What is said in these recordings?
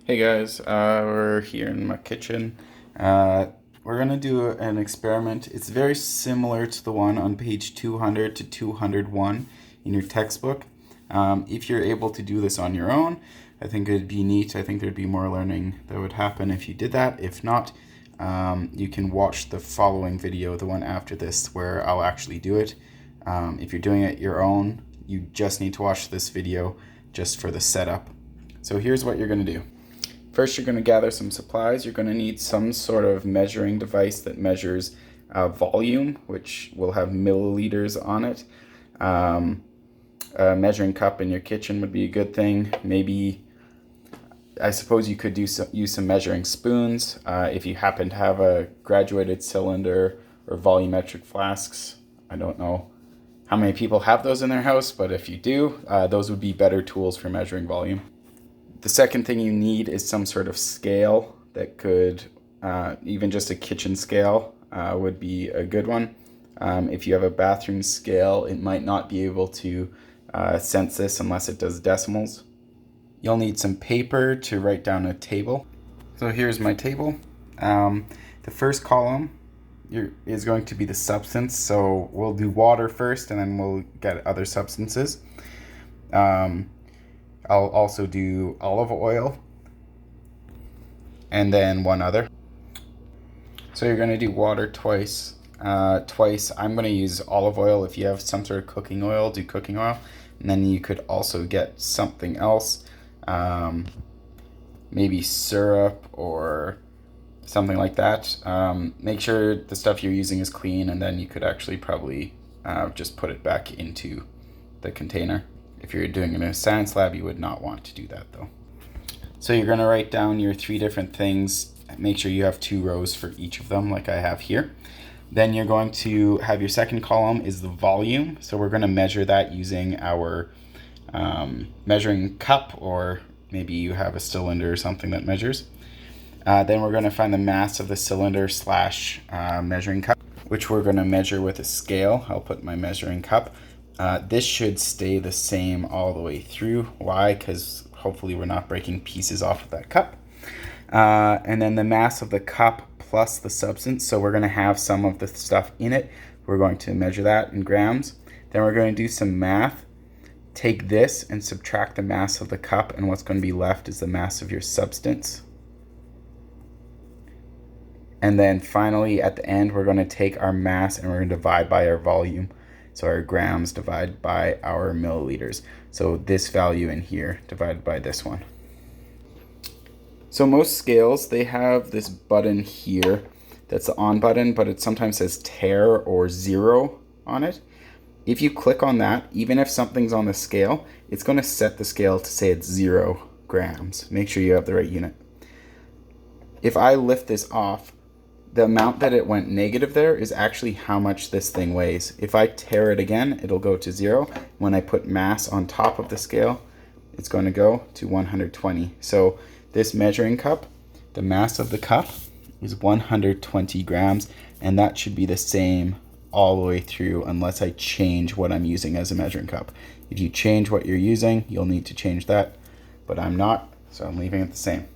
Hey guys, we're here in my kitchen. We're gonna do an experiment. It's very similar to the one on page 200 to 201 in your textbook. If you're able to do this on your own, I think it'd be neat. I think there'd be more learning that would happen if you did that. If not, you can watch the following video, the one after this, where I'll actually do it. If you're doing it your own, you just need to watch this video just for the setup. So here's what you're gonna do. First, you're going to gather some supplies. You're going to need some sort of measuring device that measures volume, which will have milliliters on it. A measuring cup in your kitchen would be a good thing. Maybe, I suppose you could use some measuring spoons if you happen to have a graduated cylinder or volumetric flasks. I don't know how many people have those in their house, but if you do, those would be better tools for measuring volume. The second thing you need is some sort of scale that could, even just a kitchen scale would be a good one. If you have a bathroom scale, it might not be able to sense this unless it does decimals. You'll need some paper to write down a table. So here's my table. The first column is going to be the substance. So we'll do water first and then we'll get other substances. I'll also do olive oil and then one other. So you're going to do water twice. I'm going to use olive oil. If you have some sort of cooking oil, do cooking oil. And then you could also get something else, maybe syrup or something like that. Make sure the stuff you're using is clean, and then you could actually probably just put it back into the container. If you're doing it in a science lab, you would not want to do that though. So you're going to write down your 3 different things. Make sure you have 2 rows for each of them like I have here. Then you're going to have your second column is the volume. So we're going to measure that using our measuring cup, or maybe you have a cylinder or something that measures. Then we're going to find the mass of the cylinder slash measuring cup, which we're going to measure with a scale. I'll put my measuring cup. This should stay the same all the way through. Why? Because hopefully we're not breaking pieces off of that cup. And then the mass of the cup plus the substance. So we're going to have some of the stuff in it. We're going to measure that in grams. Then we're going to do some math. Take this and subtract the mass of the cup, and what's going to be left is the mass of your substance. And then finally at the end, we're going to take our mass and we're going to divide by our volume. So our grams divided by our milliliters. So this value in here divided by this one. So most scales, they have this button here that's the on button, but it sometimes says tare or 0 on it. If you click on that, even if something's on the scale, it's going to set the scale to say it's 0 grams. Make sure you have the right unit. If I lift this off, the amount that it went negative there is actually how much this thing weighs. If I tare it again, it'll go to 0. When I put mass on top of the scale, it's going to go to 120. So this measuring cup, the mass of the cup is 120 grams, and that should be the same all the way through unless I change what I'm using as a measuring cup. If you change what you're using, you'll need to change that, but I'm not, so I'm leaving it the same.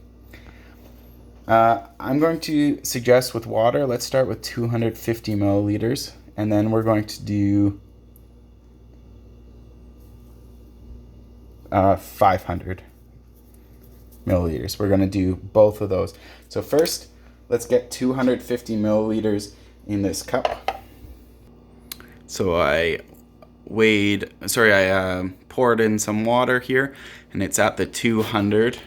I'm going to suggest with water, let's start with 250 milliliters, and then we're going to do 500 milliliters. We're going to do both of those. So first, let's get 250 milliliters in this cup. So I poured in some water here, and it's at the 200.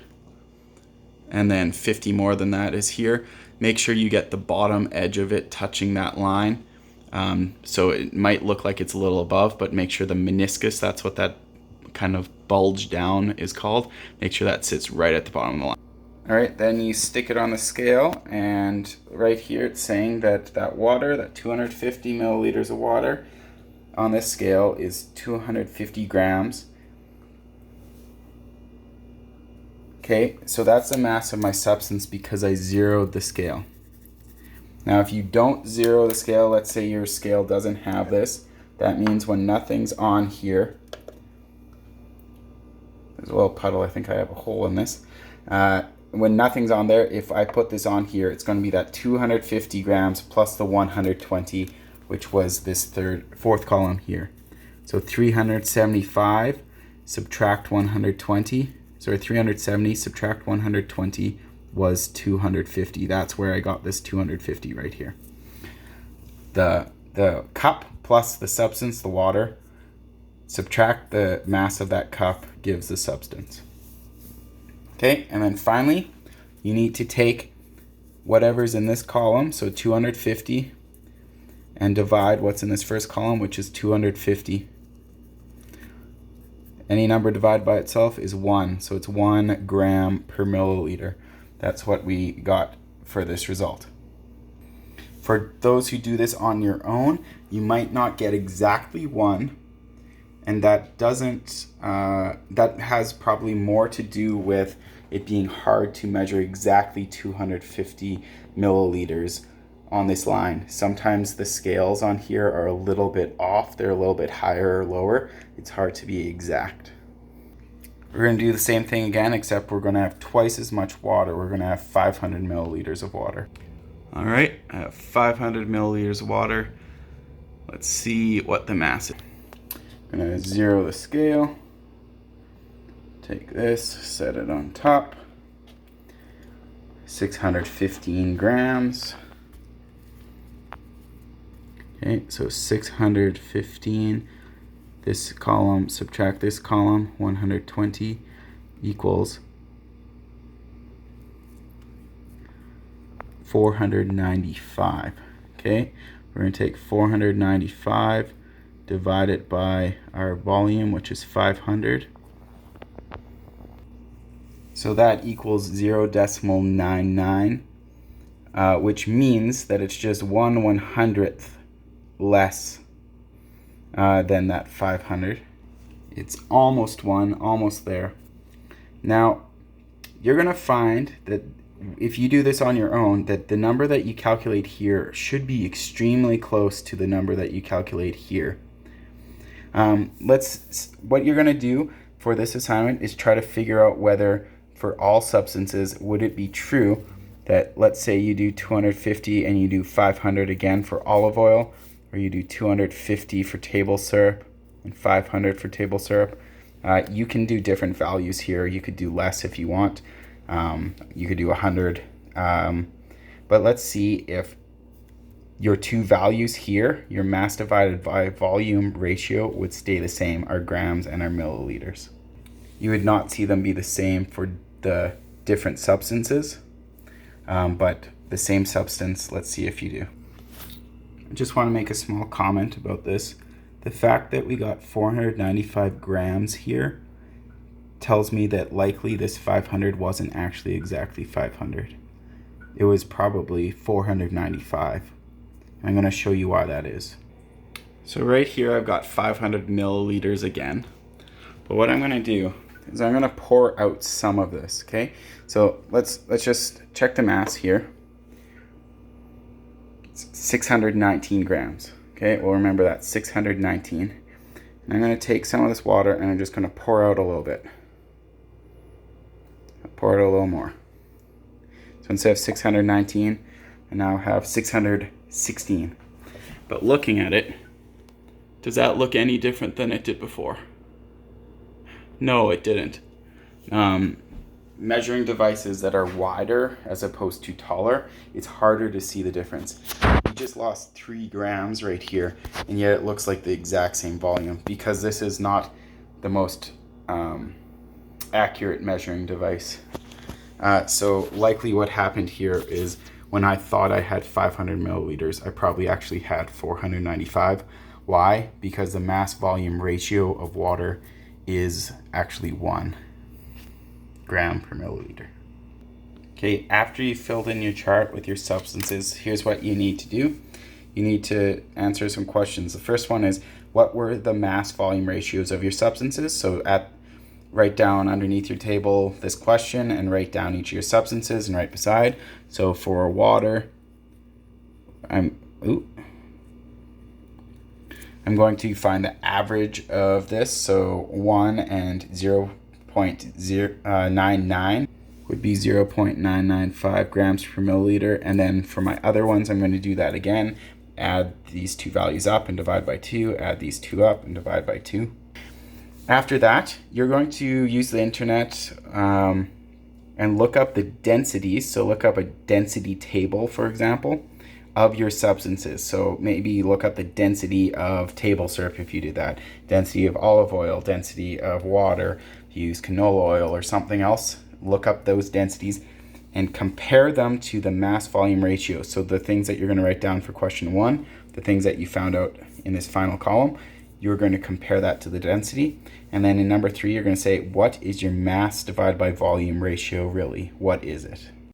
And then 50 more than that is here. Make sure you get the bottom edge of it touching that line. So it might look like it's a little above, but make sure the meniscus, that's what that kind of bulge down is called. Make sure that sits right at the bottom of the line. All right, then you stick it on the scale, and right here it's saying that water, that 250 milliliters of water on this scale is 250 grams. Okay, so that's the mass of my substance because I zeroed the scale. Now, if you don't zero the scale, let's say your scale doesn't have this, that means when nothing's on here, there's a little puddle, I think I have a hole in this. when nothing's on there, if I put this on here, it's going to be that 250 grams plus the 120, which was this fourth column here. So 375 subtract 120, sorry, 370 subtract 120 was 250. That's where I got this 250 right here. The cup plus the substance, the water, subtract the mass of that cup gives the substance. Okay, and then finally, you need to take whatever's in this column, so 250, and divide what's in this first column, which is 250. Any number divided by itself is 1, so it's 1 gram per milliliter. That's what we got for this result. For those who do this on your own, you might not get exactly 1, and that doesn't, that has probably more to do with it being hard to measure exactly 250 milliliters on this line. Sometimes the scales on here are a little bit off. They're a little bit higher or lower. It's hard to be exact. We're going to do the same thing again, except we're going to have twice as much water. We're going to have 500 milliliters of water. All right, I have 500 milliliters of water. Let's see what the mass is. I'm going to zero the scale. Take this, set it on top. 615 grams. Okay, so 615. This column, subtract this column, 120 equals 495. Okay, we're going to take 495, divide it by our volume, which is 500. So that equals 0.99, which means that it's just 1/100th less than that 500. It's almost 1, almost there. Now, you're going to find that if you do this on your own, that the number that you calculate here should be extremely close to the number that you calculate here. What you're going to do for this assignment is try to figure out whether for all substances, would it be true that, let's say you do 250 and you do 500 again for olive oil, or you do 250 for table syrup and 500 for table syrup. You can do different values here. You could do less if you want. You could do 100. But let's see if your two values here, your mass divided by volume ratio, would stay the same, our grams and our milliliters. You would not see them be the same for the different substances, but the same substance, let's see if you do. I just want to make a small comment about this. The fact that we got 495 grams here tells me that likely this 500 wasn't actually exactly 500. It was probably 495. I'm going to show you why that is. So right here I've got 500 milliliters again. But what I'm going to do is I'm going to pour out some of this, okay? So let's just check the mass here. It's 619 grams, okay? Well, remember that, 619. And I'm going to take some of this water and I'm just going to pour out a little bit. I'll pour out a little more. So instead of 619, I now have 616. But looking at it, does that look any different than it did before? No, it didn't. Measuring devices that are wider as opposed to taller, it's harder to see the difference. You just lost 3 grams right here, and yet it looks like the exact same volume because this is not the most accurate measuring device. So likely what happened here is when I thought I had 500 milliliters, I probably actually had 495. Why? Because the mass volume ratio of water is actually 1 gram per milliliter. Okay, after you filled in your chart with your substances, here's what you need to do. You need to answer some questions. The first one is, what were the mass volume ratios of your substances? So write down underneath your table this question and write down each of your substances and right beside. So for water, I'm going to find the average of this, so 1 and 0.099, would be 0.995 grams per milliliter. And then for my other ones, I'm going to do that again. Add these two values up and divide by 2, add these two up and divide by 2. After that, you're going to use the internet and look up the densities. So look up a density table, for example, of your substances. So maybe look up the density of table syrup if you do that, density of olive oil, density of water, if you use canola oil or something else. Look up those densities and compare them to the mass volume ratio. So the things that you're going to write down for question 1, the things that you found out in this final column, you're going to compare that to the density. And then in number 3, you're going to say, what is your mass divided by volume ratio really? What is it?